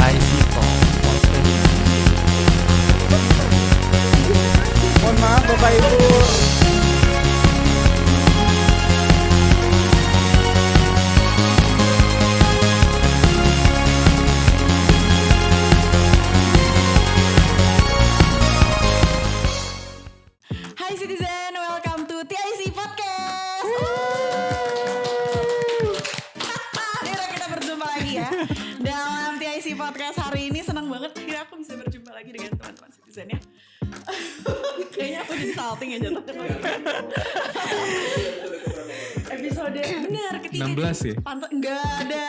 TIC Talk. Mohon maaf Bapak Ibu. Hai Citizen, welcome to TIC Podcast. Akhirnya kita berjumpa lagi ya dalam TIC Podcast hari ini. Senang banget akhirnya aku bisa berjumpa lagi dengan teman-teman Citizen ya. Kayaknya aku jadi salting ya jatuhnya. Episode benar ketiga. 16 ya? Enggak ada.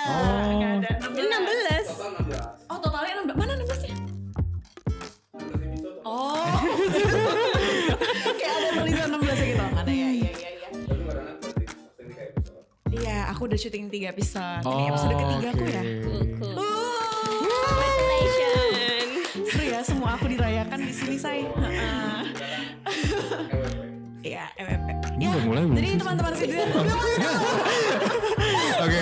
Enggak ada. 16. Oh, totalnya 16. Mana 16-nya? Oh. Kayak ada tulisan 16 gitu. Ada ya. Iya, aku udah syuting 3 episode. Ini episode ketiga aku ya. Congratulations. Seru ya, semua aku dirayakan di sini, say. Iya, MMP. Ini Ya, udah mulai belum jadi sih? teman-teman Citizen Oke.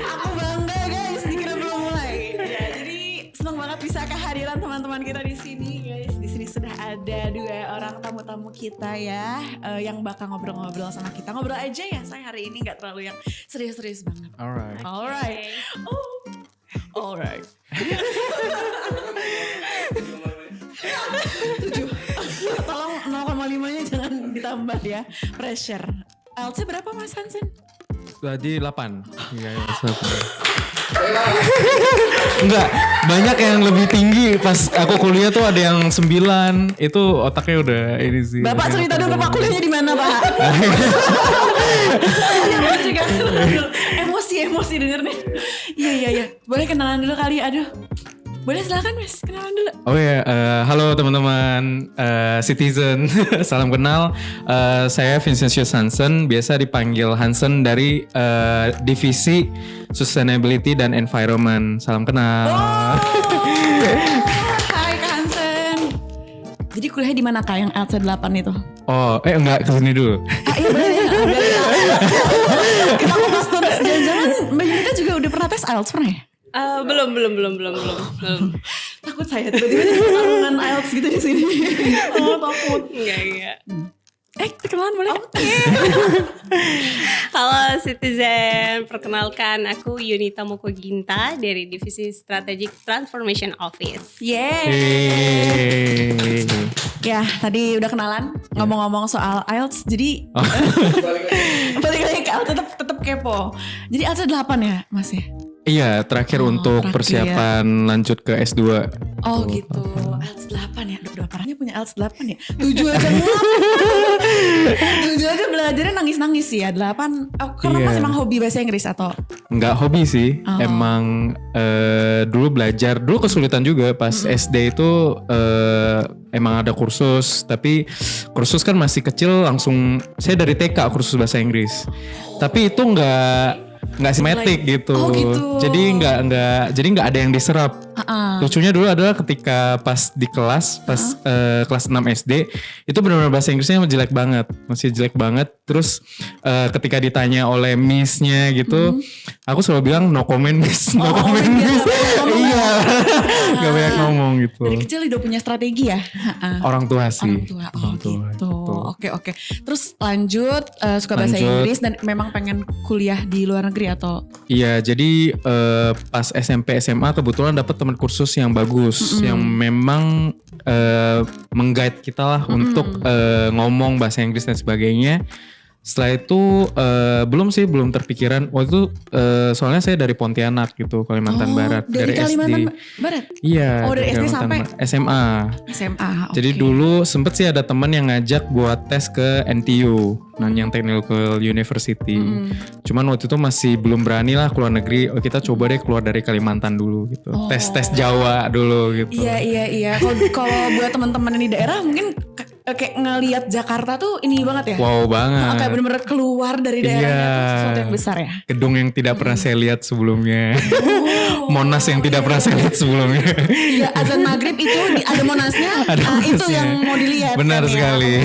aku bangga guys, dikira belum mulai. Ya, jadi senang banget bisa kehadiran teman-teman kita di sini, guys. Di sini sudah ada 2 orang tamu-tamu kita ya, yang bakal ngobrol-ngobrol sama kita. Ngobrol aja ya, saya hari ini nggak terlalu yang serius-serius banget. Alright. Alright. Alright. 7. Tolong 0,5-nya jangan ditambah ya. Pressure. IELTS-nya berapa Mas Hansen? Tadi 8. Iya, 8. Enggak, banyak yang lebih tinggi. Pas aku kuliah tuh ada yang 9. Itu otaknya udah ini sih. Bapak cerita dulu Pak kuliahnya di mana Pak? Emosi denger nih. Iya. Boleh kenalan dulu kali. Aduh. Boleh silakan Mas, kenalan dulu. Oh ya, halo teman-teman Citizen, salam kenal. Saya Vincentius Hansen, biasa dipanggil Hansen dari divisi Sustainability dan Environment. Salam kenal. Hai Kak Hansen. Jadi kuliahnya di mana Kak yang IELTS 8 itu? Oh, enggak, kesini dulu. Iya boleh. Kita ngupas terus. Jangan-jangan Mbak Yunita juga udah pernah tes IELTS pernah ya? Belum. Takut saya tiba-tiba ada pertarungan IELTS gitu di sini. Oh takut. Enggak. Kenalan boleh? Oke. Halo Citizen, perkenalkan aku Yunita Mokoginta dari Divisi Strategic Transformation Office. Yeay. Yeay. Ya tadi udah kenalan. Ngomong-ngomong soal IELTS. Jadi balik lagi ke IELTS tetap kepo. Jadi IELTS 8 ya Mas ya? Iya, terakhir untuk terakhir persiapan lanjut ke S2. Oh gitu. IELTS 8 ya. Aduh parahnya punya IELTS 8 ya. 7 aja 7 aja belajarnya nangis-nangis sih ya. 8. Oh, karena Iya. Mas emang hobi bahasa Inggris atau? Nggak hobi sih, Oh. emang dulu belajar, dulu kesulitan juga pas SD itu emang ada kursus, tapi kursus kan masih kecil langsung, saya dari TK kursus bahasa Inggris, tapi itu nggak simetrik gitu. Oh, gitu. Jadi nggak ada yang diserap. Lucunya dulu adalah ketika pas di kelas, kelas 6 SD, itu benar-benar bahasa Inggrisnya masih jelek banget. Terus ketika ditanya oleh miss-nya gitu, aku selalu bilang no comment miss, no comment miss. Iya, nggak banyak ngomong gitu. Dari kecil udah punya strategi ya? Orang tua sih. Orang tua. Oh gitu. Oke. Terus lanjut suka bahasa Inggris dan memang pengen kuliah di luar negeri atau? Iya, jadi pas SMP SMA kebetulan dapat teman kursus yang bagus, yang memang meng-guide kita lah untuk ngomong bahasa Inggris dan sebagainya. Setelah itu belum terpikiran. Waktu itu soalnya saya dari Pontianak gitu, Kalimantan Barat. Dari Kalimantan SD. Barat? Iya. Oh dari SD sampai? SMA. SMA, oke. Jadi dulu sempet sih ada teman yang ngajak buat tes ke NTU, Nanyang Technical University. Cuman waktu itu masih belum berani lah keluar negeri. Oh kita coba deh keluar dari Kalimantan dulu gitu. Tes Jawa dulu gitu. Iya. Kalau buat teman-teman di daerah mungkin kayak ngelihat Jakarta tuh ini banget ya. Wow banget. Kayak bener-bener keluar dari daerahnya tuh sesuatu yang besar ya. Gedung yang tidak pernah saya lihat sebelumnya. Monas yang tidak pernah saya lihat sebelumnya. Iya, azan maghrib itu ada monasnya. Ada Itu monasnya. yang mau dilihat. Benar kan, sekali. Ya.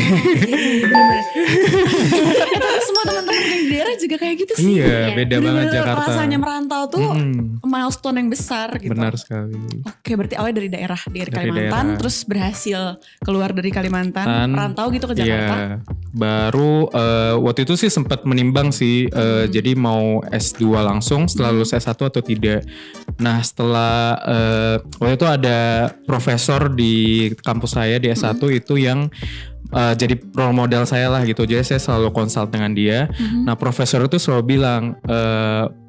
Bener-bener. Itu semua teman-teman yang di daerah juga kayak gitu sih. Iya, beda banget Bener-bener Jakarta. rasanya merantau tuh milestone yang besar gitu. Benar sekali. Oke, berarti awalnya dari daerah, dari Dari Kalimantan, daerah. terus berhasil keluar dari Kalimantan, merantau gitu ke Jakarta. Iya. Baru waktu itu sih sempat menimbang sih, jadi mau S2 langsung setelah lulus S1 atau tidak. Nah setelah waktu itu ada profesor di kampus saya di S1 itu yang jadi role model saya lah gitu. Jadi saya selalu consult dengan dia. Nah profesor itu selalu bilang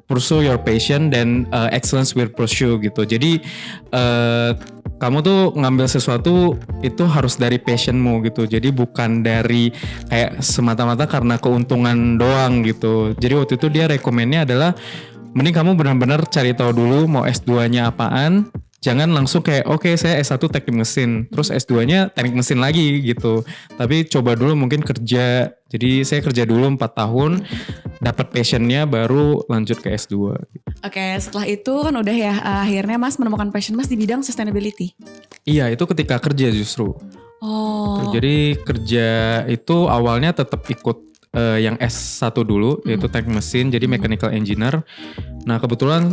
pursue your passion dan excellence will pursue gitu. Jadi kamu tuh ngambil sesuatu itu harus dari passionmu gitu. Jadi bukan dari kayak semata-mata karena keuntungan doang gitu. Jadi waktu itu dia rekomennya adalah mending kamu benar-benar cari tahu dulu mau S2-nya apaan. Jangan langsung kayak oke, saya S1 teknik mesin, terus S2-nya teknik mesin lagi gitu. Tapi coba dulu mungkin kerja. Jadi saya kerja dulu 4 tahun, dapat passionnya baru lanjut ke S2. Oke, setelah itu kan udah ya akhirnya Mas menemukan passion Mas di bidang sustainability. Iya, itu ketika kerja justru. Oh. Jadi kerja itu awalnya tetap ikut yang S1 dulu, yaitu teknik mesin, jadi mechanical engineer. Nah kebetulan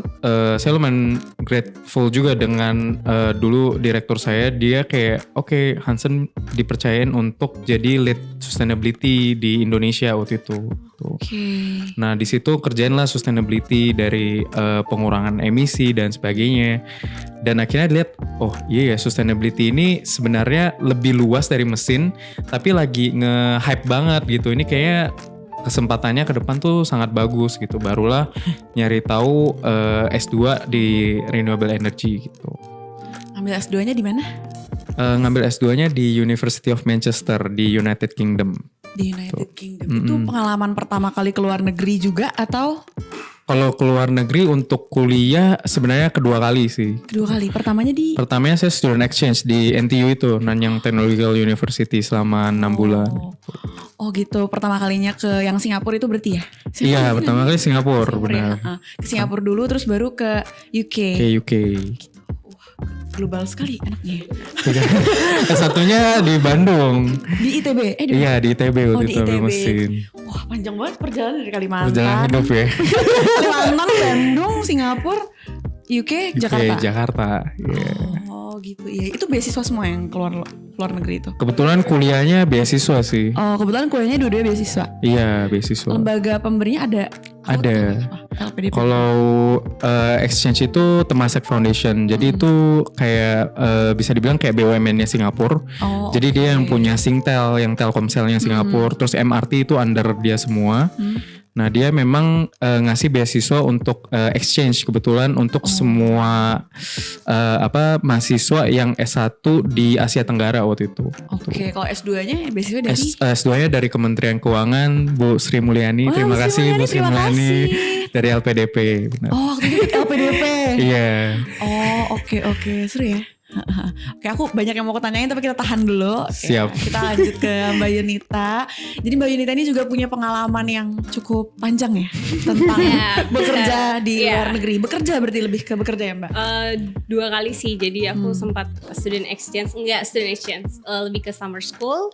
saya lumayan grateful juga dengan dulu direktur saya, dia kayak oke, Hansen dipercayain untuk jadi lead sustainability di Indonesia waktu itu. Oke. Nah di situ kerjain lah sustainability dari pengurangan emisi dan sebagainya. Dan akhirnya dilihat, oh iya ya sustainability ini sebenarnya lebih luas dari mesin, tapi lagi nge-hype banget gitu. Ini kayaknya kesempatannya ke depan tuh sangat bagus gitu. Barulah nyari tahu S2 di renewable energy gitu. Ambil S2-nya di mana? Ngambil S2-nya di University of Manchester di United Kingdom. Di United Kingdom. Itu pengalaman pertama kali keluar negeri juga atau? Kalau keluar negeri untuk kuliah sebenarnya kedua kali sih. Kedua kali. Pertamanya di? Pertamanya saya student exchange di NTU itu, Nanyang Technological University selama 6 bulan. Oh gitu. Pertama kalinya ke yang Singapura itu berarti ya? Iya, pertama kali Singapura, Singapura benar. ya. Ke Singapura dulu terus baru ke UK. Ke UK. Global sekali anaknya. Satunya di Bandung. Di ITB? Iya di ITB waktu di itu ambil ITB. mesin. Wah panjang banget perjalanan dari Kalimantan. Perjalanan hidup ya. Kalimantan, Bandung, Singapura, UK, Jakarta. Jakarta. Iya. Oh gitu. Iya, itu beasiswa semua yang keluar negeri itu. Kebetulan kuliahnya beasiswa sih. Oh, kebetulan kuliahnya dua-duanya beasiswa. Iya beasiswa. Lembaga pemberinya ada. Ada. LPDP. Kalau exchange itu Temasek Foundation. Jadi itu kayak bisa dibilang kayak BUMN-nya Singapura. Oh, Jadi dia yang punya Singtel, yang Telkomselnya Singapura. Terus MRT itu under dia semua. Nah dia memang ngasih beasiswa untuk exchange kebetulan untuk semua mahasiswa yang S1 di Asia Tenggara waktu itu. Oke, kalau S2-nya beasiswa dari? S2-nya dari Kementerian Keuangan, Bu Sri Mulyani. Wah, Terima Bu Sri kasih Mulyani, Bu Sri terima Mulyani kasih. dari LPDP. Benar. Oh, waktu itu LPDP. Iya. Oh, oke, seru ya. Oke, aku banyak yang mau aku tanyain tapi kita tahan dulu. Oke, Siap. kita lanjut ke Mbak Yunita. Jadi Mbak Yunita ini juga punya pengalaman yang cukup panjang ya tentang bekerja di luar negeri. Bekerja berarti lebih ke bekerja ya Mbak? 2 kali sih, jadi aku sempat student exchange, lebih ke summer school,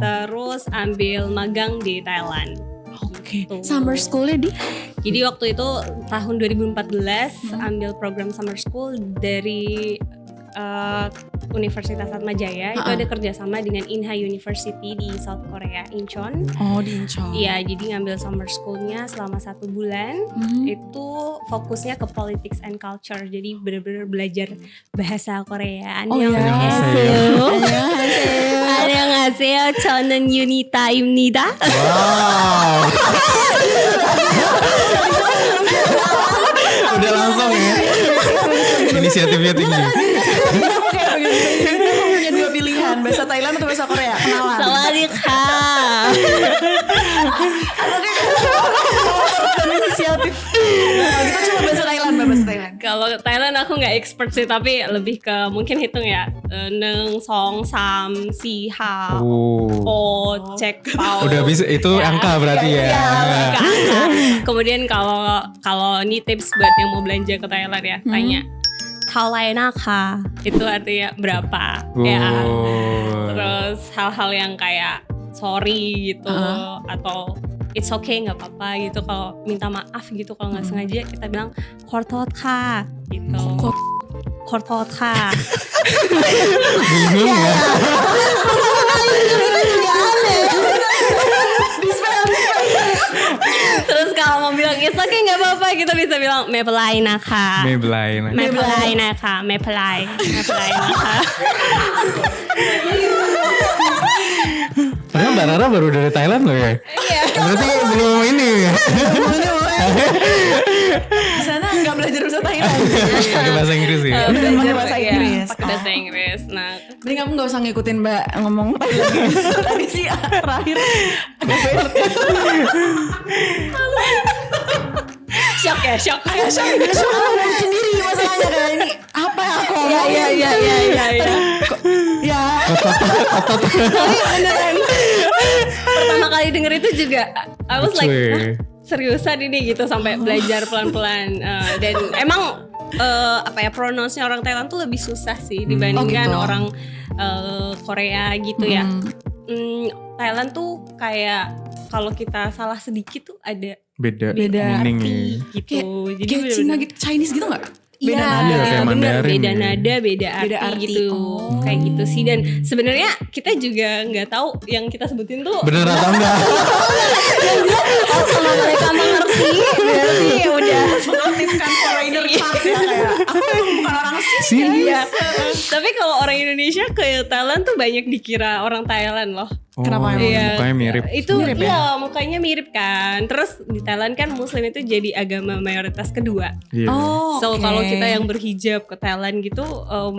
terus ambil magang di Thailand. Oke. Summer schoolnya di? Jadi waktu itu tahun 2014 ambil program summer school dari Universitas Atmajaya. Itu ada kerjasama dengan Inha University di South Korea, Incheon. Oh, di Incheon. Iya, jadi ngambil summer schoolnya selama 1 bulan. Itu fokusnya ke politics and culture. Jadi benar-benar belajar bahasa Korea. Oh iya. 안녕하세요. 저는 유니타입니다. Wow. Udah langsung ya. Inisiatifnya tinggi. Kamu punya 2 pilihan, bahasa bahasa Thailand atau bahasa Korea? Kenalan. Sawadika. Inisiatif. Kita coba bahasa Thailand, bahasa Thailand. Kalau Thailand aku nggak expert sih, tapi lebih ke mungkin hitung ya. Neng, song, sam, si, ha, o, cek, pau. Udah bisa itu angka berarti ya. Angka. Kemudian kalau ini tips buat yang mau belanja ke Thailand ya, tanya Thailandaka, itu artinya berapa ya. Terus hal-hal yang kayak sorry gitu atau it's okay nggak apa-apa gitu. Kalau minta maaf gitu kalau nggak sengaja kita bilang kortotka gitu. Kortotka. Bingung ya. Terus kalau mau bilang it's okay nggak apa-apa kita bisa bilang mepelai naka. Mepelai naka. Padahal Mbak Rara baru dari Thailand loh ya. Iya. Berarti belum ini ya. Di sana nggak belajar bahasa Thailand. Pakai bahasa Inggris ya. Pakai bahasa Iya, Inggris. pakai bahasa Inggris. Nah, Jadi kamu gak usah ngikutin Mbak ngomong Thailand. Tadi sih terakhir shock ya, shock. Shock sendiri masalahnya kayak ini. Apa yang aku ngomong? Iya. Ya. Tapi beneran pertama kali denger itu juga I was like, "Hah, seriusan ini gitu," sampai belajar pelan-pelan. Dan emang pronounce-nya orang Thailand tuh lebih susah sih dibandingkan orang Korea gitu ya. Thailand tuh kayak kalau kita salah sedikit tuh ada Beda meaning nih. gitu. Jadi Kayak Cina gitu, Chinese gitu gak? Iya, kayak bener, Mandarin beda ya. nada, beda arti gitu, kayak gitu sih. Dan sebenarnya kita juga nggak tahu yang kita sebutin tuh Bener atau enggak? kalau mereka mengerti, berarti ya udah mengaktifkan foreigner card ya kayak aku emang bukan orang Sini. Iya. Tapi kalau orang Indonesia ke Thailand tuh banyak dikira orang Thailand loh. Kenapa emang? Iya. Mukanya mirip. Itu Mirip ya? iya, mukanya mirip kan. Terus di Thailand kan Muslim itu jadi agama mayoritas kedua. Iya. So kalau kita yang berhijab ke Thailand gitu,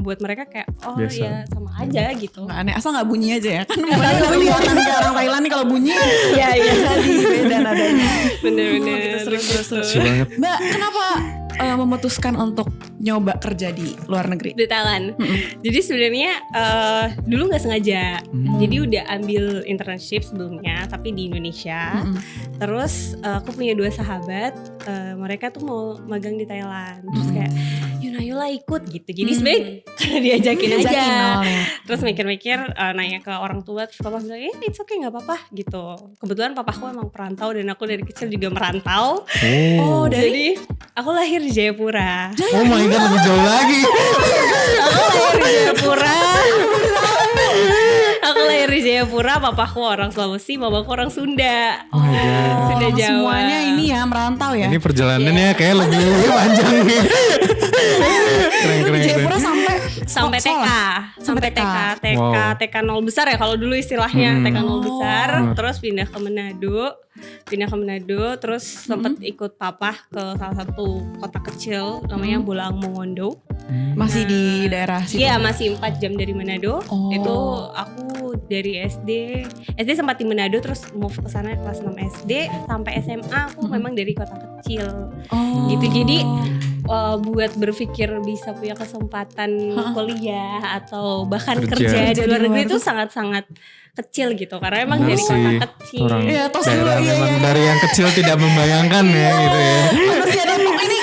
buat mereka kayak Biasa. ya sama aja gitu. Nggak aneh, asal gak bunyi aja ya. Kan mukanya kelihatan kayak orang Thailand nih kalau bunyi. Iya. Jadi beda nadanya. Bener-bener. Terus. Lucu banget. Mbak, kenapa memutuskan untuk nyoba kerja di luar negeri? Di Thailand. Jadi sebenarnya dulu nggak sengaja. Jadi udah ambil internship sebelumnya, tapi di Indonesia. Terus aku punya 2 sahabat, mereka tuh mau magang di Thailand. Terus kayak, Yuna ikut gitu. Jadi sebenarnya karena diajakin aja. Terus mikir-mikir, nanya ke orang tua, terus papa bilang, it's okay nggak apa-apa gitu. Kebetulan papaku emang perantau dan aku dari kecil juga merantau. Oh, Jadi aku lahir di Jayapura. Oh my god, lebih jauh lagi. Aku lahir di Jayapura, papaku orang Sulawesi, mamaku orang Sunda. Oh my god. Sunda Jawa. Semuanya ini ya merantau ya. Ini perjalanannya kayak lebih panjang nih. Keren. Jayapura sampai TK, Sampai TK. Wow. TK 0 besar ya kalau dulu istilahnya TK 0 besar, Oh. terus pindah ke Manado, terus sempat ikut papa ke salah satu kota kecil namanya Bolang Mongondo. Masih di daerah situ. Iya, masih 4 jam dari Manado. Oh. Itu aku dari SD sempat di Manado, terus move ke sana kelas 6 SD sampai SMA aku memang dari kota kecil. Oh. Gitu. Jadi buat berpikir bisa punya kesempatan kuliah atau bahkan kerja di luar negeri itu sangat-sangat kecil gitu, karena emang dari kota kecil. Orang Iya, tos daerah dulu, iya, memang iya. dari yang kecil tidak membayangkan ya gitu ya. Masih ada ini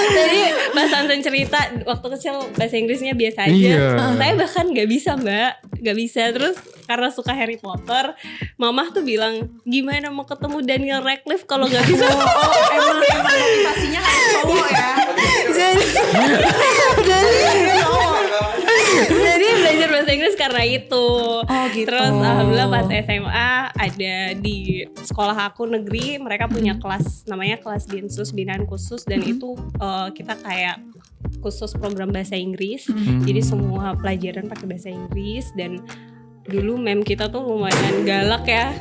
Jadi Mbak Sansan cerita waktu kecil bahasa Inggrisnya biasa aja. Iya. Saya bahkan nggak bisa Mbak, nggak bisa. Terus karena suka Harry Potter, Mama tuh bilang gimana mau ketemu Daniel Radcliffe kalau nggak bisa. emang motivasinya kan cowok ya. Jadi belajar bahasa Inggris karena itu. Oh, gitu. Terus alhamdulillah pas SMA ada di sekolah aku negeri, mereka punya kelas namanya kelas Binsus, binaan khusus, dan itu kita kayak khusus program bahasa Inggris. Jadi semua pelajaran pakai bahasa Inggris, dan dulu mem kita tuh lumayan galak ya.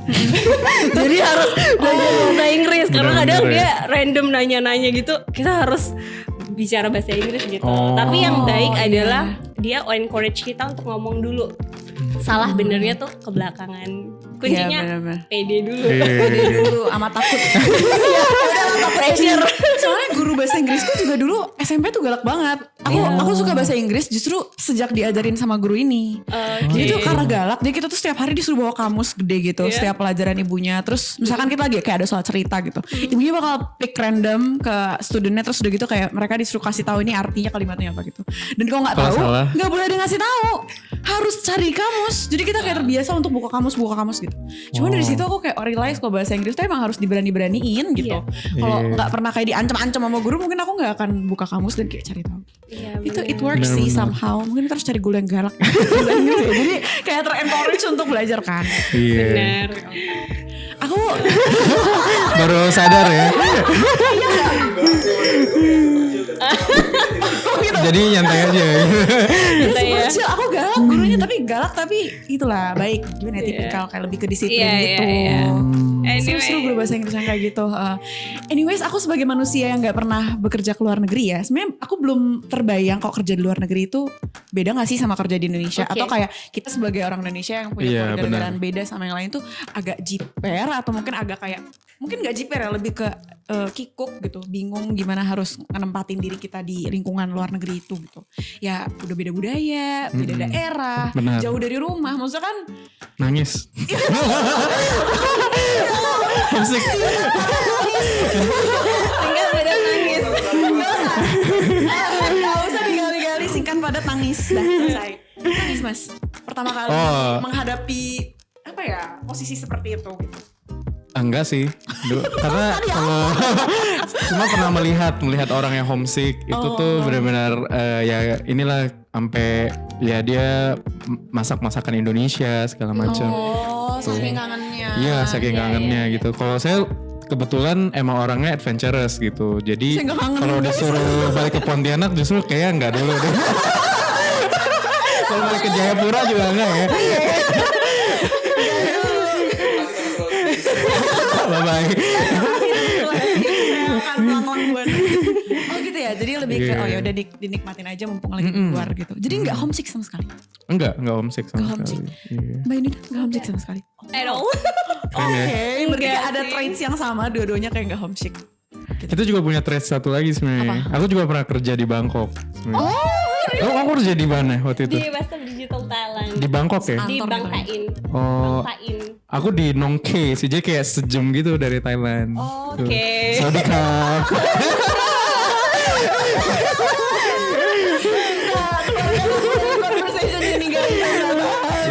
Jadi harus belajar bahasa Inggris karena kadang dia random nanya-nanya gitu. Kita harus bicara bahasa Inggris gitu. Tapi yang baik adalah dia encourage kita untuk ngomong dulu. Salah benernya tuh ke belakangan. Kuncinya bener-bener. pede dulu. Pede dulu amat takut. Ya udah apa pressure. Soalnya guru bahasa Inggrisku juga dulu SMP tuh galak banget. Aku suka bahasa Inggris justru sejak diajarin sama guru ini. Jadi tuh karena galak, dia kita tuh setiap hari disuruh bawa kamus gede gitu, setiap pelajaran ibunya. Terus misalkan kita lagi kayak ada soal cerita gitu, ibunya bakal pick random ke studentnya, terus udah gitu kayak mereka disuruh kasih tahu ini artinya kalimatnya apa gitu. Dan kalau nggak tahu, nggak boleh dia ngasih tahu, harus cari kamus. Jadi kita kayak terbiasa untuk buka kamus gitu. Cuman dari situ aku kayak realize kalau bahasa Inggris tuh emang harus diberani-beraniin gitu. Kalau nggak pernah kayak diancam-ancam sama guru, mungkin aku nggak akan buka kamus dan kayak cari tahu. Itu it works sih somehow. Mungkin kita harus cari guru yang galak. Jadi kayak ter-encourage untuk belajar kan. Benar. Aku baru sadar ya. Jadi nyantai aja. Super chill. Aku galak gurunya, tapi galak tapi itulah baik. Gimana tipikal kayak lebih ke disiplin gitu. Seru guru bahasa Inggris yang kayak gitu. Anyways, aku sebagai manusia yang gak pernah bekerja ke luar negeri ya, sebenarnya aku belum terbayang kok kerja di luar negeri itu beda gak sih sama kerja di Indonesia. Atau kayak kita sebagai orang Indonesia yang punya keluarga-negaraan beda sama yang lain tuh agak jiper, atau mungkin agak kayak, mungkin gak jiper ya, lebih ke kikuk gitu, bingung gimana harus nempatin diri kita di lingkungan luar negeri itu gitu. Ya udah beda budaya, beda daerah, jauh dari rumah, maksudnya kan nangis. Homesick. Tinggal beda nangis. Gak usah digali-gali, singkat padat nangis. Dah selesai. Nangis mas. Pertama kali menghadapi apa ya, posisi seperti itu gitu. Enggak sih, karena kalau cuma pernah melihat orang yang homesick itu tuh benar-benar ya inilah sampai ya dia masakan Indonesia segala macam. Saking kangennya. Iya, saking kangennya gitu. Kalau saya kebetulan emang orangnya adventurous gitu, jadi kalau disuruh balik ke Pontianak justru kayak enggak dulu deh. Kalau balik ke Jayapura juga enggak ya. Bye-bye. Oh gitu ya, jadi lebih ke ya udah dinikmatin aja mumpung lagi keluar gitu. Jadi nggak homesick sama sekali. Enggak homesick sama sekali. Mbak ini nggak homesick sama sekali. At all. Oke, berarti ada traits yang sama, dua-duanya kayak nggak homesick. Kita juga punya traits satu lagi sebenarnya. Aku juga pernah kerja di Bangkok. Aku kerja di mana waktu itu? Di Western Digital Thailand. Di Bangkok ya? Di Bangkain. Bangkain. Aku di Nong Khae sih, jadi kayak sejam gitu dari Thailand. Oke. Sawadee-krap.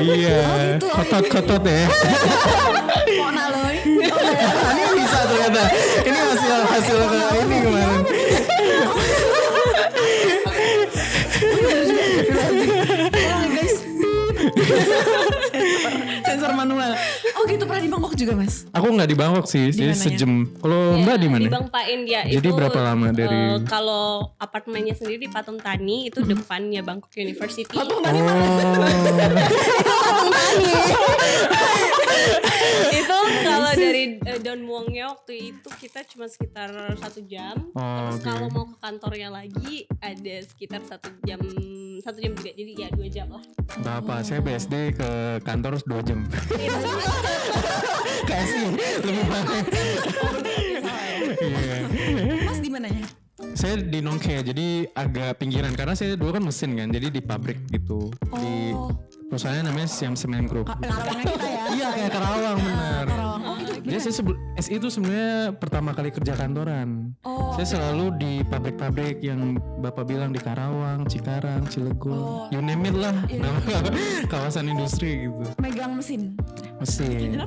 Iya, kotot ya. Kok naloy? Ini bisa ternyata. Ini hasil ini kemarin. Guys. Sensor manual. Oh gitu, pernah di Bangkok juga mas? Aku nggak di Bangkok sih, jadi sejam. Kalau Mbak di mana? Di Bangpain ya. Jadi itu, berapa lama dari? Kalau apartemennya sendiri di Patung Tani itu depannya Bangkok University. Patung Tani mana? Itu kalau dari Don Muangnya waktu itu kita cuma sekitar 1 jam. Terus kalau mau ke kantornya lagi ada sekitar 1 jam juga, jadi ya 2 jam lah. Gak apa, saya BSD ke kantor 2 jam. Kasih lebih banyak. Mas di mananya? Saya di Nong Khae, jadi agak pinggiran karena saya dulu kan mesin kan, jadi di pabrik gitu. Di perusahaan namanya Siam Semen Group. Karawangnya kita ya? Iya kayak Karawang benar. Jadi saya SI itu sebenarnya pertama kali kerja kantoran. Saya selalu di pabrik-pabrik yang Bapak bilang di Karawang, Cikarang, Cilegon, you name it lah, kawasan industri gitu. Megang mesin. Mesin.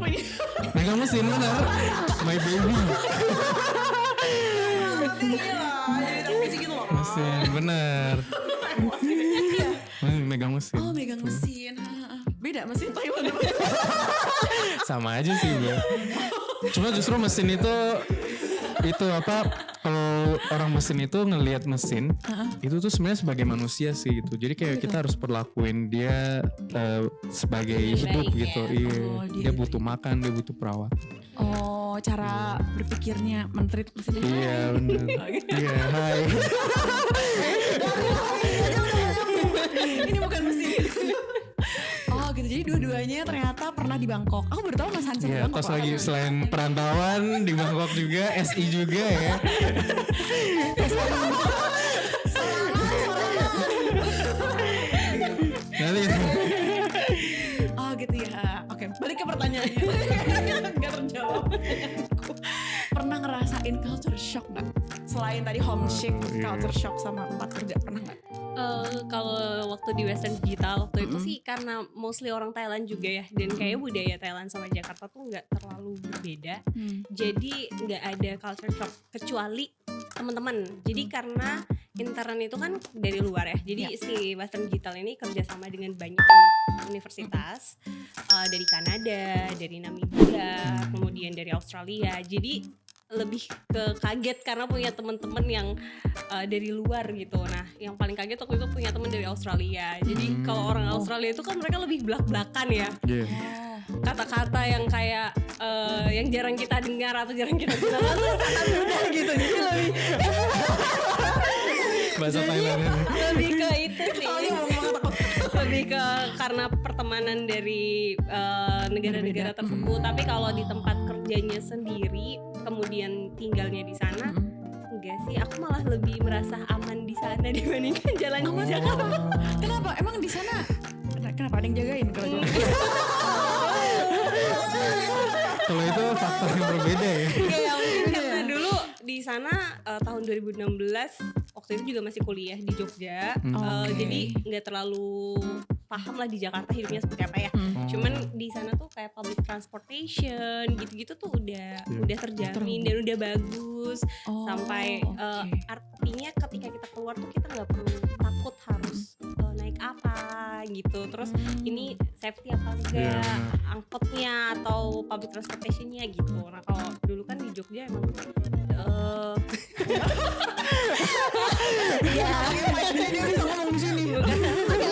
Megang mesin benar. My baby. Mesin benar. Megang mesin. Oh megang mesin. Beda mesin Taiwan. Sama aja sih ya. Cuma justru mesin itu apa, kalau orang mesin itu ngelihat mesin itu tuh sebenarnya sebagai manusia sih gitu. Jadi kayak kita harus perlakuin dia sebagai hidup gitu. Iya. Dia butuh makan, dia butuh perawat. Oh, cara berpikirnya menteri mesin. Iya benar. Iya, hai. Ini bukan mesin. Oh gitu, jadi dua-duanya ternyata pernah di Bangkok. Aku baru tahu Mas Hansen di Iya, Bangkok. pas lagi selain perantauan di Bangkok juga, SI juga ya. Nanti Oh gitu ya. Oke, balik ke pertanyaannya. Gak terjawab. Pernah ngerasain culture shock gak? Selain tadi homesick, Iya. culture shock sama tempat kerja, pernah gak? Kalau waktu di Western Digital waktu itu sih karena mostly orang Thailand juga ya, dan kayak budaya Thailand sama Jakarta tuh nggak terlalu berbeda, jadi nggak ada culture shock kecuali teman-teman. Jadi karena intern itu kan dari luar ya, jadi si Western Digital ini kerjasama dengan banyak universitas dari Kanada, dari Namibia, kemudian dari Australia. Jadi lebih ke kaget karena punya teman-teman yang dari luar gitu. Nah, yang paling kaget waktu itu punya teman dari Australia. Jadi kalau orang Australia itu kan mereka lebih belak-belakan ya. Iya. Kata-kata yang kayak yang jarang kita dengar atau jarang kita gunakan tuh sangat mudah gitu. Jadi Bahasa Thailand. lebih ke itu sih. Lebih ke karena pertemanan dari negara-negara tersebut. Tapi kalau di tempat kerjanya sendiri, kemudian tinggalnya di sana, enggak sih. Aku malah lebih merasa aman di sana dibandingkan jalan di Jakarta. Kenapa? Emang di sana kenapa ada yang jagain kalau jalan? Kalau itu faktor yang berbeda ya. Iya, mungkin karena dulu di sana tahun 2016 waktu itu juga masih kuliah di Jogja. Jadi nggak terlalu paham lah di Jakarta hidupnya seperti apa ya. Cuman di sana tuh kayak public transportation gitu-gitu tuh udah terjamin dan udah bagus. Sampai artinya ketika kita keluar tuh kita nggak perlu takut harus naik apa gitu. Terus ini safety apa enggak, angkotnya atau public transportationnya gitu. Nah kalau dulu kan di Jogja emang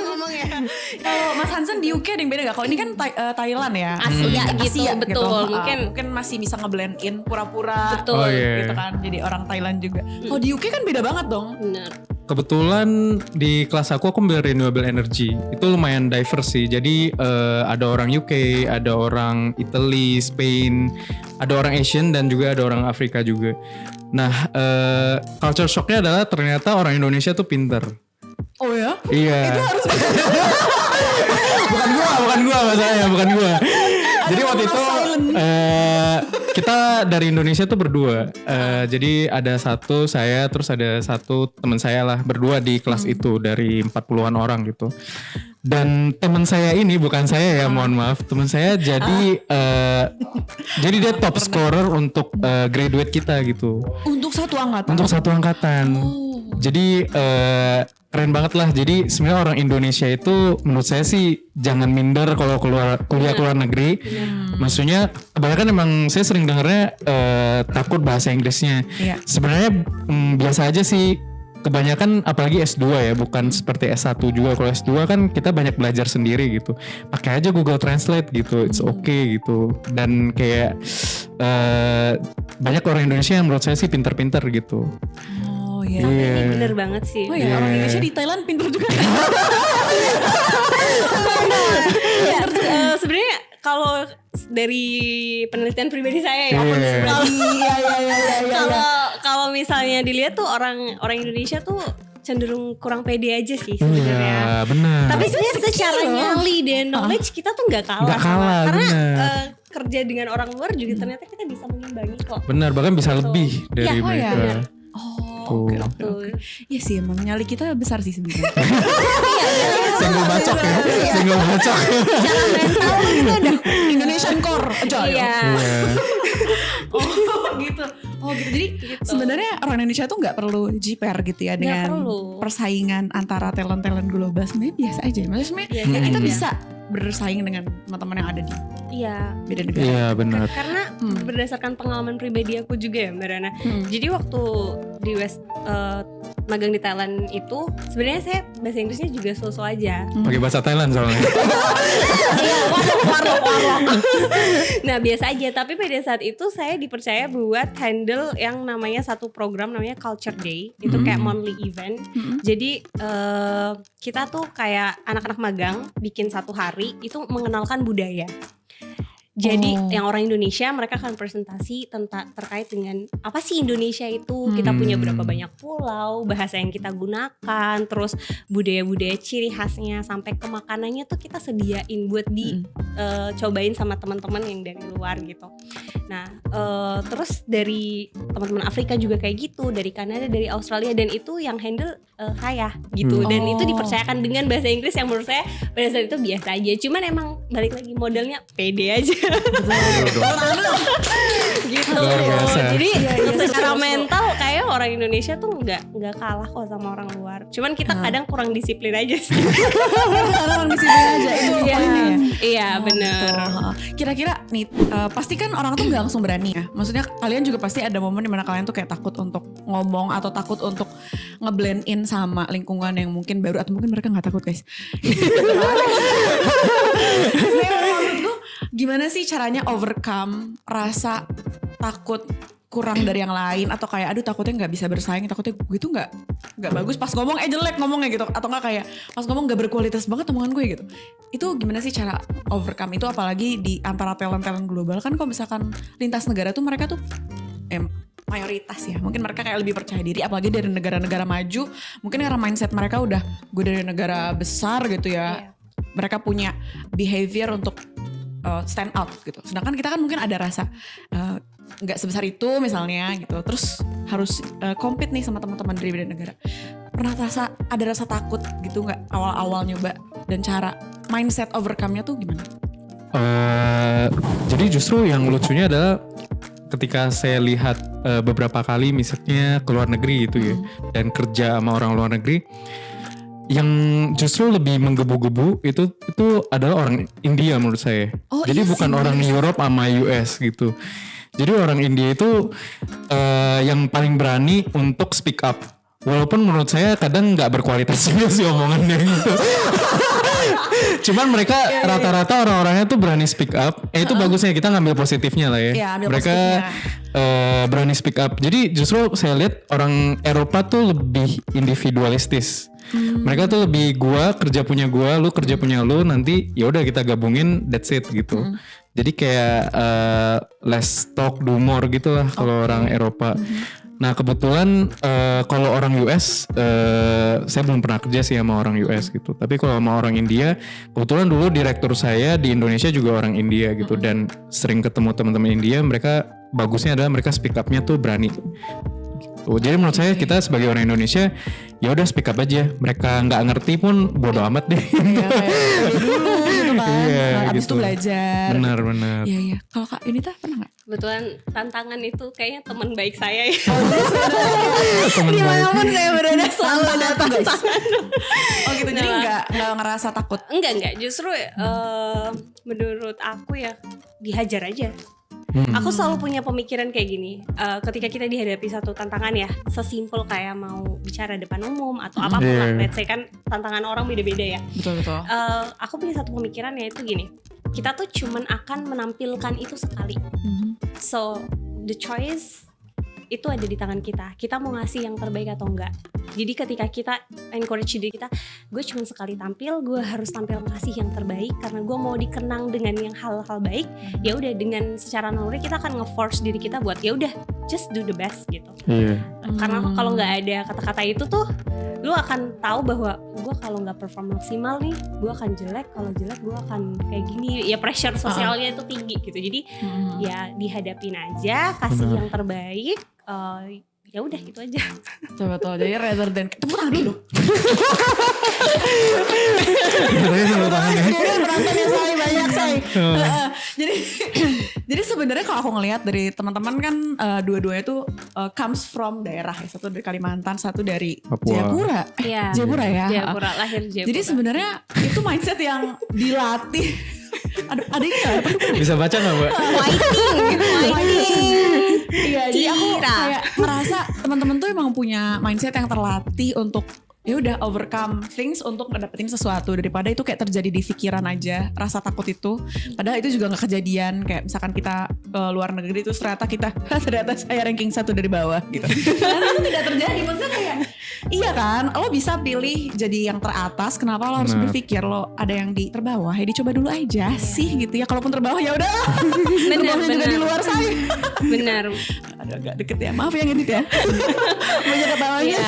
ngomong ya. Kalau Mas Hansen di UK ada yang beda gak? Kalau ini kan Thailand ya, Asia gitu, betul. Mungkin masih bisa ngeblend in pura-pura, Betul. Oh, iya. gitu kan. Jadi orang Thailand juga. Kalau di UK kan beda banget dong. Bener. Kebetulan di kelas aku ambil renewable energy. Itu lumayan diverse sih. Jadi ada orang UK, ada orang Italy, Spain, ada orang Asian dan juga ada orang Afrika juga. Nah, culture shocknya adalah ternyata orang Indonesia tuh pinter. Oh ya? Iya. bukan gua masalahnya, bukan gua. Jadi waktu itu kita dari Indonesia tuh berdua. Jadi ada satu saya, terus ada satu teman saya lah, berdua di kelas itu dari 40-an orang gitu. Dan teman saya ini bukan saya ya, mohon maaf. Teman saya jadi dia top scorer untuk graduate kita gitu. Untuk satu angkatan? Untuk satu angkatan. Jadi keren banget lah. Jadi sebenarnya orang Indonesia itu menurut saya sih jangan minder kalau kuliah ke luar negeri. Maksudnya kebanyakan emang saya sering dengarnya takut bahasa Inggrisnya. Iya. Sebenarnya biasa aja sih. Kebanyakan apalagi S2 ya, bukan seperti S1 juga. Kalau S2 kan kita banyak belajar sendiri gitu. Pakai aja Google Translate gitu, it's okay gitu. Dan kayak banyak orang Indonesia yang menurut saya sih pinter-pinter gitu. Oh iya. Ini bener banget sih. Oh ya, orang Indonesia di Thailand pinter juga. Ya, sebenarnya kalau dari penelitian pribadi saya ya, kalau misalnya dilihat tuh orang Indonesia tuh cenderung kurang pede aja sih sebenarnya. Iya, benar. Tapi sebenarnya secara nyali dan knowledge kita tuh nggak kalah. Nggak kalah, karena benar. kerja dengan orang luar juga ternyata kita bisa mengimbangi kok. Benar, bahkan bisa lebih dari mereka. Oke. Iya sih, emang nyali kita besar sih sebenarnya. Senggol bacok ya. Senggol bacok. Secara mental kita udah Indonesian core aja. iya. Gitu. Jadi sebenarnya orang Indonesia tuh nggak perlu jiper gitu ya dengan perlu. persaingan antara talent-talent global. Sebenarnya biasa aja. Maksudnya Biasa kita aja. bisa bersaing dengan teman-teman yang ada di Iya. beda negara. Iya, benar. Karena berdasarkan pengalaman pribadi aku juga ya Mbak Rana. Jadi waktu di magang di Thailand itu sebenarnya saya bahasa Inggrisnya juga so-so aja. Pakai bahasa Thailand soalnya. Iya, warlo Nah biasa aja, tapi pada saat itu saya dipercaya buat handle yang namanya satu program namanya Culture Day. Itu kayak monthly event. Jadi kita tuh kayak anak-anak magang bikin satu hari itu mengenalkan budaya. Jadi yang orang Indonesia mereka akan presentasi tentang terkait dengan apa sih Indonesia itu, kita punya berapa banyak pulau, bahasa yang kita gunakan, terus budaya-budaya ciri khasnya sampai ke makanannya tuh kita sediain buat cobain sama teman-teman yang dari luar gitu. Nah terus dari teman-teman Afrika juga kayak gitu, dari Kanada, dari Australia, dan itu yang handle saya gitu. Dan itu dipercayakan dengan bahasa Inggris yang menurut saya pada saat itu biasa aja. Cuman emang balik lagi modalnya pede aja. Gitu. Jadi secara mental kayak orang Indonesia tuh nggak kalah kok sama orang luar. Cuman kita kadang kurang disiplin aja sih. Kurang disiplin aja itu poinnya ya. Iya benar. Kira-kira nih pasti kan orang tuh nggak langsung berani ya. Maksudnya kalian juga pasti ada momen dimana kalian tuh kayak takut untuk ngomong atau takut untuk ngeblend in sama lingkungan yang mungkin baru, atau mungkin mereka nggak takut guys. Maksudku gimana sih caranya overcome rasa takut kurang dari yang lain, atau kayak aduh takutnya nggak bisa bersaing, takutnya gue tuh nggak bagus pas ngomong jelek ngomongnya gitu, atau nggak kayak pas ngomong nggak berkualitas banget omongan gue gitu. Itu gimana sih cara overcome itu, apalagi di antara talent-talent global kan, kalau misalkan lintas negara tuh mereka tuh mayoritas ya mungkin mereka kayak lebih percaya diri, apalagi dari negara-negara maju mungkin karena mindset mereka udah gue dari negara besar gitu ya. Mereka punya behavior untuk stand out gitu. Sedangkan kita kan mungkin ada rasa nggak sebesar itu misalnya gitu. Terus harus compete nih sama teman-teman dari beda negara. Pernah ada rasa takut gitu nggak awal-awal nyoba, dan cara mindset overcome-nya tuh gimana? Jadi justru yang lucunya adalah ketika saya lihat beberapa kali misalnya ke luar negeri gitu ya, dan kerja sama orang luar negeri, yang justru lebih menggebu-gebu itu adalah orang India menurut saya. Jadi bukan orang Europe sama US gitu. Jadi orang India itu yang paling berani untuk speak up. Walaupun menurut saya kadang nggak berkualitas juga sih omongannya gitu. Cuman mereka rata-rata orang-orangnya tuh berani speak up. Itu bagusnya, kita ngambil positifnya lah ya. Mereka berani speak up. Jadi justru saya lihat orang Eropa tuh lebih individualistis. Mereka tuh lebih gua kerja punya gua, lu kerja punya lu, nanti ya udah kita gabungin, that's it gitu. Jadi kayak less talk, do more gitu lah kalau orang Eropa. Nah kebetulan kalau orang US, saya belum pernah kerja sih sama orang US gitu. Tapi kalau sama orang India, kebetulan dulu direktur saya di Indonesia juga orang India gitu. Dan sering ketemu teman-teman India, mereka bagusnya adalah mereka speak up-nya tuh berani. Jadi menurut saya kita sebagai orang Indonesia ya udah speak up aja. Mereka nggak ngerti pun bodo amat deh. Dulu gitu kan. Abis itu belajar. Benar. Iya. Kalau Kak Yunita pernah nggak? Kebetulan tantangan itu kayaknya teman baik saya ya. Dimanapun saya berada selalu ada tantangan. Gitu. Jadi nggak ngerasa takut? Enggak. Justru menurut aku ya dihajar aja. Aku selalu punya pemikiran kayak gini, ketika kita dihadapi satu tantangan ya, sesimpel kayak mau bicara depan umum atau apapun lah, let's say kan tantangan orang beda-beda ya. Betul. Aku punya satu pemikiran yaitu gini, kita tuh cuman akan menampilkan itu sekali. So the choice itu ada di tangan kita mau ngasih yang terbaik atau enggak. Jadi ketika kita encourage diri kita, gue cuma sekali tampil, gue harus tampil ngasih yang terbaik karena gue mau dikenang dengan yang hal-hal baik. Ya udah, dengan secara naluri kita akan nge-force diri kita buat ya udah just do the best gitu. Karena kalau nggak ada kata-kata itu tuh, lu akan tahu bahwa gue kalau nggak perform maksimal nih, gue akan jelek. Kalau jelek gue akan kayak gini. Ya pressure sosialnya itu tinggi gitu. Jadi ya dihadapin aja, kasih yang terbaik. Ya udah itu aja. Coba tuh, jadi rather than tepuk tangan dulu. Jadi sebenarnya kalau aku ngelihat dari teman-teman kan dua-duanya tuh comes from daerah ya. Satu dari Kalimantan, satu dari Jayapura. Jayapura ya. Jayapura, lahir Jayapura. Jadi sebenarnya itu mindset yang dilatih. Ada ini nggak? Bisa baca nggak Mbak? Fighting. Iya, jadi aku kayak merasa teman-teman tuh emang punya mindset yang terlatih untuk ya udah overcome things untuk ngedapetin sesuatu daripada itu kayak terjadi di pikiran aja rasa takut itu. Padahal itu juga nggak kejadian, kayak misalkan kita ke luar negeri terus ternyata saya ranking 1 dari bawah gitu. Karena itu tidak terjadi, maksudnya kayak iya kan, lo bisa pilih jadi yang teratas, kenapa lo harus berpikir lo ada yang di terbawah, ya dicoba dulu aja sih gitu ya. Kalaupun terbawah ya udah, terbawahnya juga di luar saya. Benar. Ada agak deket ya, maaf ya ngedit ya. Banyak ketawanya.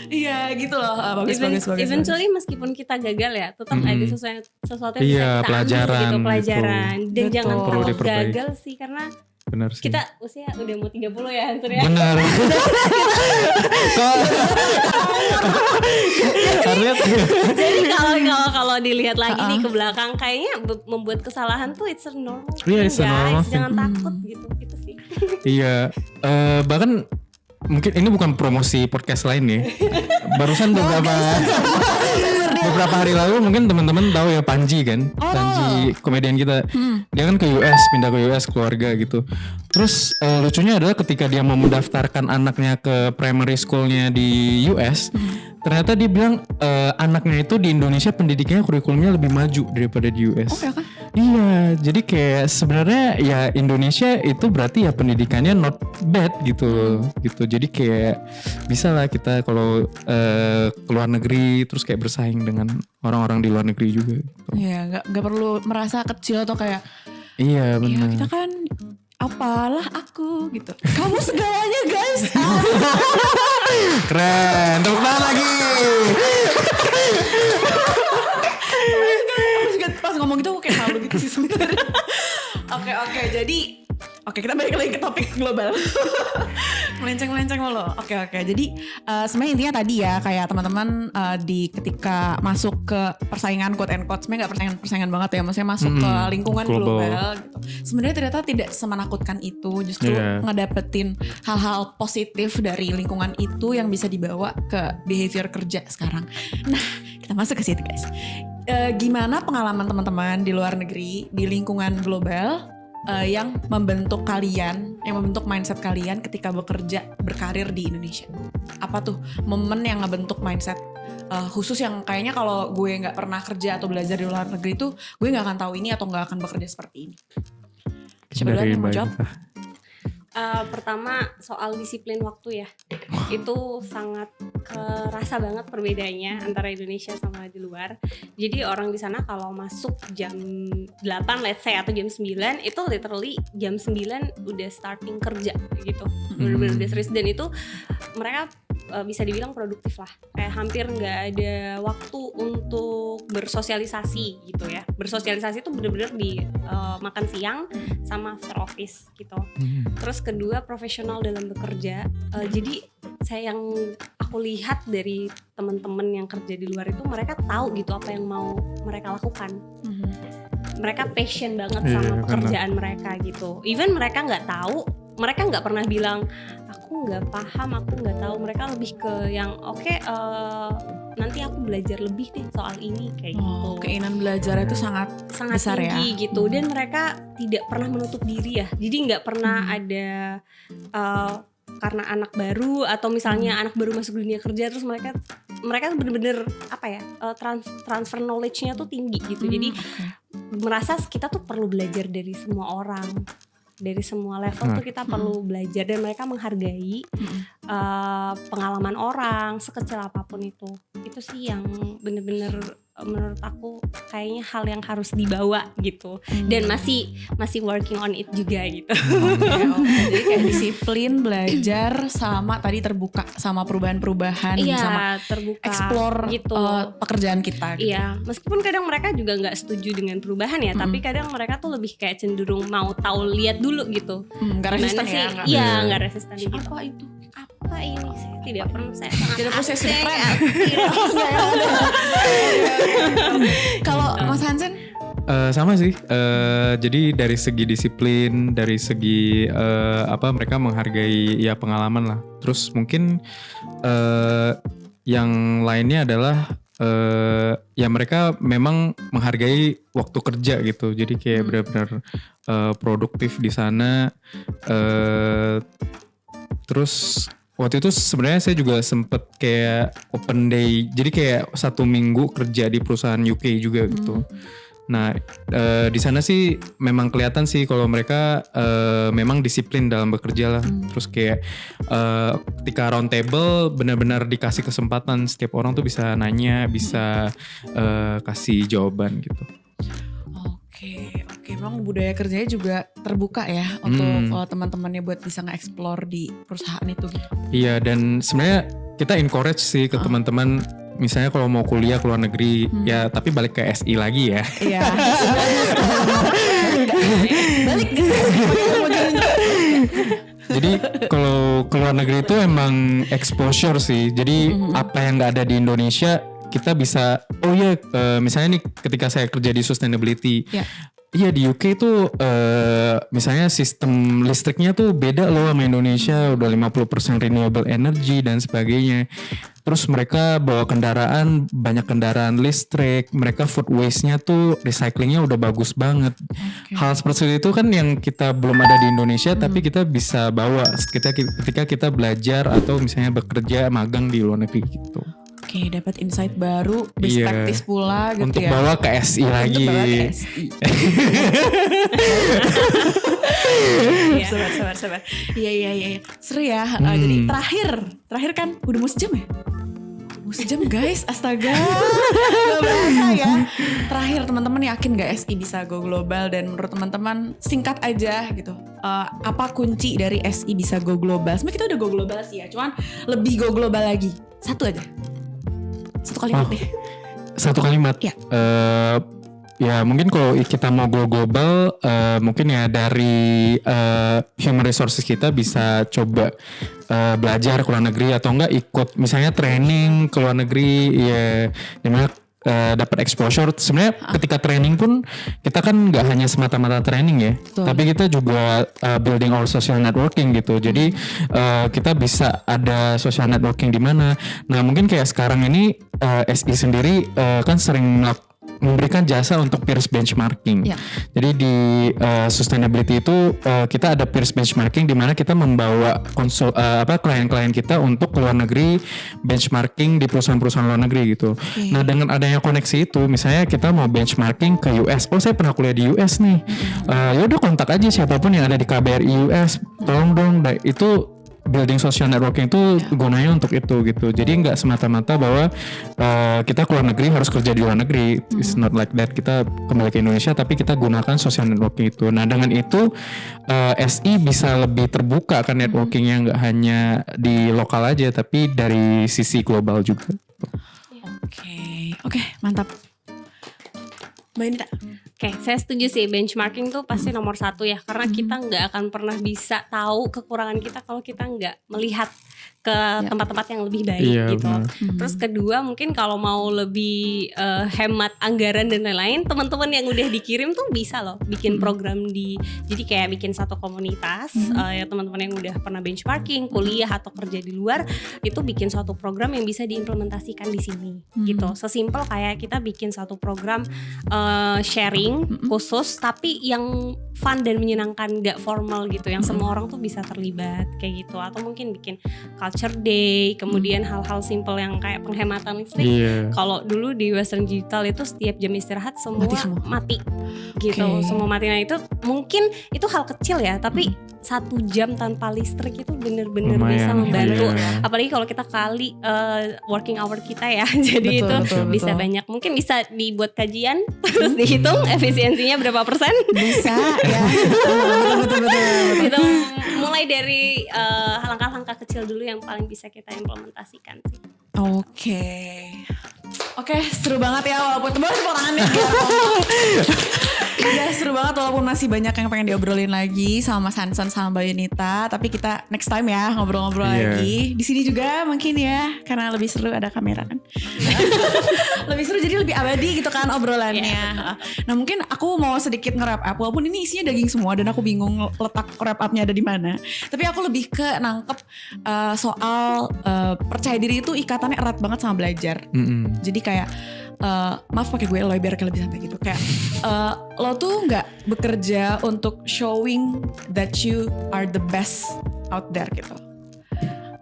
Iya gitu loh. Bagus. Eventually meskipun kita gagal ya, tetap ada sesuatu yang Iya, bisa kita ambil gitu, pelajaran. Dan Betul. jangan Perlu kalau diperbaiki. gagal sih, karena Benar sih. kita usia udah mau 30 ya Hantur ya. Benar. Jadi kalau dilihat lagi nih ke belakang, kayaknya membuat kesalahan tuh it's a normal thing, Iya, it's a normal guys. thing. Jangan takut gitu sih. Iya, bahkan mungkin ini bukan promosi podcast lain nih. Barusan beberapa hari lalu mungkin teman-teman tahu ya Panji kan, Panji komedian kita. Dia kan ke US, pindah ke US keluarga gitu. Terus lucunya adalah ketika dia mau mendaftarkan anaknya ke primary schoolnya di US, ternyata dia bilang anaknya itu di Indonesia pendidikannya kurikulumnya lebih maju daripada di US. Oh ya kan? Iya, jadi kayak sebenarnya ya Indonesia itu berarti ya pendidikannya not bad gitu, gitu. Jadi kayak bisa lah kita kalau ke luar negeri terus kayak bersaing dengan orang-orang di luar negeri juga. Gitu. Iya, nggak perlu merasa kecil atau kayak Iya ya benar. kita kan apalah aku gitu. Kamu segalanya guys. Keren, tepuk tangan lagi. Aku juga pas ngomong gitu aku kayak malu gitu sih sebenarnya. Oke, jadi kita balik lagi ke topik global. Melenceng mulu. Oke. Jadi sebenarnya intinya tadi ya kayak teman-teman di ketika masuk ke persaingan quote and quote, sebenarnya nggak persaingan banget ya, maksudnya masuk ke lingkungan global gitu. Sebenarnya ternyata tidak semenakutkan itu, justru ngedapetin hal-hal positif dari lingkungan itu yang bisa dibawa ke behavior kerja sekarang. Nah, kita masuk ke situ guys. Gimana pengalaman teman-teman di luar negeri di lingkungan global yang membentuk kalian, yang membentuk mindset kalian ketika bekerja, berkarir di Indonesia? Apa tuh momen yang ngebentuk mindset khusus yang kayaknya kalau gue nggak pernah kerja atau belajar di luar negeri tuh gue nggak akan tahu ini atau nggak akan bekerja seperti ini? Coba dulu yang mau jawab. Pertama soal disiplin waktu ya, itu sangat kerasa banget perbedaannya antara Indonesia sama di luar. Jadi orang di sana kalau masuk jam 8 let's say atau jam 9 itu literally jam 9 udah starting kerja gitu. Bener-bener udah serius, dan itu mereka bisa dibilang produktif lah. Kayak hampir nggak ada waktu untuk bersosialisasi gitu ya. Bersosialisasi itu bener-bener di makan siang sama after office gitu. Terus kedua profesional dalam bekerja. Jadi yang aku lihat dari teman-teman yang kerja di luar itu, mereka tahu gitu apa yang mau mereka lakukan. Mereka passion banget sama pekerjaan mereka gitu. Even mereka nggak tahu, mereka nggak pernah bilang aku nggak paham, aku nggak tahu. Mereka lebih ke yang nanti aku belajar lebih deh soal ini kayak gitu. Keinginan belajar itu sangat besar tinggi ya. gitu, dan mereka tidak pernah menutup diri ya. Jadi nggak pernah ada karena anak baru atau misalnya anak baru masuk dunia kerja terus mereka bener-bener transfer knowledge-nya tuh tinggi gitu. Jadi merasa kita tuh perlu belajar dari semua orang, dari semua level tuh kita perlu belajar, dan mereka menghargai pengalaman orang sekecil apapun itu sih yang bener-bener menurut aku kayaknya hal yang harus dibawa gitu, dan masih working on it juga gitu. Jadi kayak disiplin, belajar, sama tadi terbuka sama perubahan-perubahan, sama terbuka, explore gitu pekerjaan kita. Gitu. Iya, meskipun kadang mereka juga nggak setuju dengan perubahan ya, tapi kadang mereka tuh lebih kayak cenderung mau tahu, lihat dulu gitu. Nggak resisten ya? Iya, nggak resisten gitu. Apa itu? Apa ini? Saya tidak pernah, saya sangat tidak perlu saya asing. tidak Kalau Mas Hansen? Sama sih. Jadi dari segi disiplin, dari segi mereka menghargai ya pengalaman lah. Terus mungkin yang lainnya adalah ya mereka memang menghargai waktu kerja gitu. Jadi kayak benar-benar produktif di sana. Terus waktu itu sebenarnya saya juga sempet kayak open day. Jadi kayak 1 minggu kerja di perusahaan UK juga gitu. Nah di sana sih memang kelihatan sih kalau mereka memang disiplin dalam bekerja lah. Terus kayak ketika round table benar-benar dikasih kesempatan, setiap orang tuh bisa nanya, bisa kasih jawaban gitu. Oke, memang budaya kerjanya juga terbuka ya untuk teman-temannya buat bisa nge-explore di perusahaan itu gitu. Iya, dan sebenarnya kita encourage sih ke teman-teman, misalnya kalau mau kuliah ke luar negeri ya, tapi balik ke SI lagi ya. Iya. Balik ke Jadi kalau ke luar negeri itu emang exposure sih. Jadi apa yang nggak ada di Indonesia kita bisa, misalnya nih ketika saya kerja di sustainability, iya di UK tuh misalnya sistem listriknya tuh beda loh sama Indonesia, udah 50% renewable energy dan sebagainya. Terus mereka bawa kendaraan, banyak kendaraan listrik, mereka food waste-nya tuh recyclingnya udah bagus banget. Hal seperti itu kan yang kita belum ada di Indonesia, tapi kita bisa bawa ketika kita belajar atau misalnya bekerja magang di luar negeri gitu. Oke, dapat insight baru, best practice pula gitu untuk ya. Bawa ke SI lagi. Untuk bawa ke SI. Sabar. Iya. Seru ya. Jadi terakhir kan udah mau sejam ya? Mau sejam guys, astaga. Gak berasa ya. Terakhir teman-teman yakin gak SI bisa go global, dan menurut teman-teman singkat aja gitu. Apa kunci dari SI bisa go global? Sebenarnya kita udah go global sih ya, cuman lebih go global lagi. Satu aja. Satu kalimat deh. Satu kalimat. Ya. Ya mungkin kalau kita mau go global, mungkin ya dari human resources kita bisa coba belajar ke luar negeri, atau enggak ikut misalnya training ke luar negeri ya, dimana dapat exposure. Sebenarnya ketika training pun kita kan nggak hanya semata-mata training ya, tapi kita juga building our social networking gitu. Jadi kita bisa ada social networking di mana. Nah mungkin kayak sekarang ini SI sendiri kan sering memberikan jasa untuk peers benchmarking. Jadi di sustainability itu kita ada peers benchmarking di mana kita membawa klien-klien kita untuk ke luar negeri benchmarking di perusahaan-perusahaan luar negeri gitu. Nah dengan adanya koneksi itu, misalnya kita mau benchmarking ke US, saya pernah kuliah di US nih, ya udah kontak aja siapapun yang ada di KBRI US, tolong dong. Itu building social networking itu gunanya untuk itu gitu. Jadi nggak semata-mata bahwa kita keluar negeri harus kerja di luar negeri. It's not like that. Kita kembali ke Indonesia tapi kita gunakan social networking itu. Nah dengan itu SI bisa lebih terbuka kan networkingnya, nggak hanya di lokal aja tapi dari sisi global juga. Oke, mantap. Mbak Inita. Oke, saya setuju sih, benchmarking tuh pasti nomor 1 ya, karena kita nggak akan pernah bisa tahu kekurangan kita kalau kita nggak melihat ke tempat-tempat yang lebih baik gitu. Terus kedua, mungkin kalau mau lebih hemat anggaran dan lain-lain, teman-teman yang udah dikirim tuh bisa loh bikin program jadi kayak bikin satu komunitas ya, teman-teman yang udah pernah benchmarking, kuliah atau kerja di luar, itu bikin suatu program yang bisa diimplementasikan di sini gitu. Sesimpel kayak kita bikin satu program sharing khusus tapi yang fun dan menyenangkan, gak formal gitu, yang semua orang tuh bisa terlibat kayak gitu. Atau mungkin bikin culture day, kemudian hal-hal simple yang kayak penghematan listrik. Kalau dulu di Western Digital itu setiap jam istirahat semua mati gitu, semua mati. Nah itu mungkin itu hal kecil ya, tapi 1 jam tanpa listrik itu bener-bener bisa membantu. Apalagi kalau kita kali working hour kita ya, jadi betul, bisa banyak. Mungkin bisa dibuat kajian terus dihitung efisiensinya berapa persen. Bisa ya. Betul. Gitu, mulai dari langkah-langkah kecil dulu yang paling bisa kita implementasikan sih. Oke, seru banget ya, walaupun tepuk tangannya. Ya seru banget walaupun masih banyak yang pengen diobrolin lagi sama Mas Hansen sama Mbak Yunita, tapi kita next time ya ngobrol-ngobrol lagi. Di sini juga mungkin ya, karena lebih seru ada kamera kan. Lebih seru jadi lebih abadi gitu kan obrolannya. Nah mungkin aku mau sedikit nge-wrap up, walaupun ini isinya daging semua dan aku bingung letak wrap upnya ada di mana. Tapi aku lebih ke nangkep soal percaya diri itu ikatannya erat banget sama belajar. Jadi kayak maaf pakai gue lo biar kayak lebih santai gitu, kayak lo tuh nggak bekerja untuk showing that you are the best out there gitu.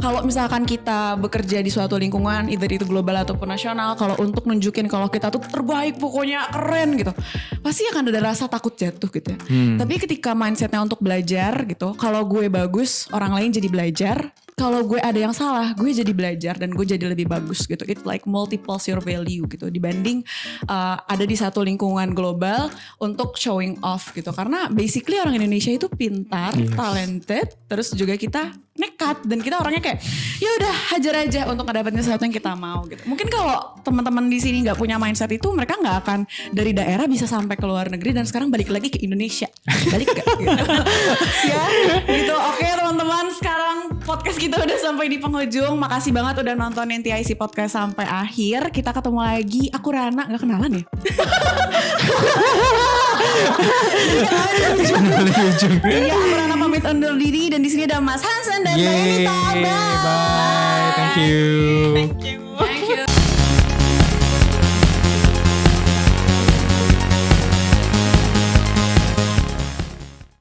kalau misalkan kita bekerja di suatu lingkungan, either itu global ataupun nasional, kalau untuk nunjukin kalau kita tuh terbaik, pokoknya keren gitu, pasti akan ada rasa takut jatuh gitu ya. Tapi ketika mindsetnya untuk belajar gitu, kalau gue bagus, orang lain jadi belajar. Kalau gue ada yang salah, gue jadi belajar dan gue jadi lebih bagus gitu. It like multiples your value gitu dibanding ada di satu lingkungan global untuk showing off gitu. Karena basically orang Indonesia itu pintar, talented, terus juga kita nekat dan kita orangnya kayak ya udah hajar aja untuk ngedapetin sesuatu yang kita mau gitu. Mungkin kalau teman-teman di sini nggak punya mindset itu, mereka nggak akan dari daerah bisa sampai ke luar negeri dan sekarang balik lagi ke Indonesia. Balik ke gitu. Ya gitu. Oke teman-teman, sekarang podcast kita udah sampai di penghujung. Makasih banget udah nonton NTIC Podcast sampai akhir. Kita ketemu lagi. Aku Rana, nggak kenalan ya? Iya, aku Rana pamit undur diri dan di sini ada Mas Hansen dan Mbak Anita. Bye. Thank you.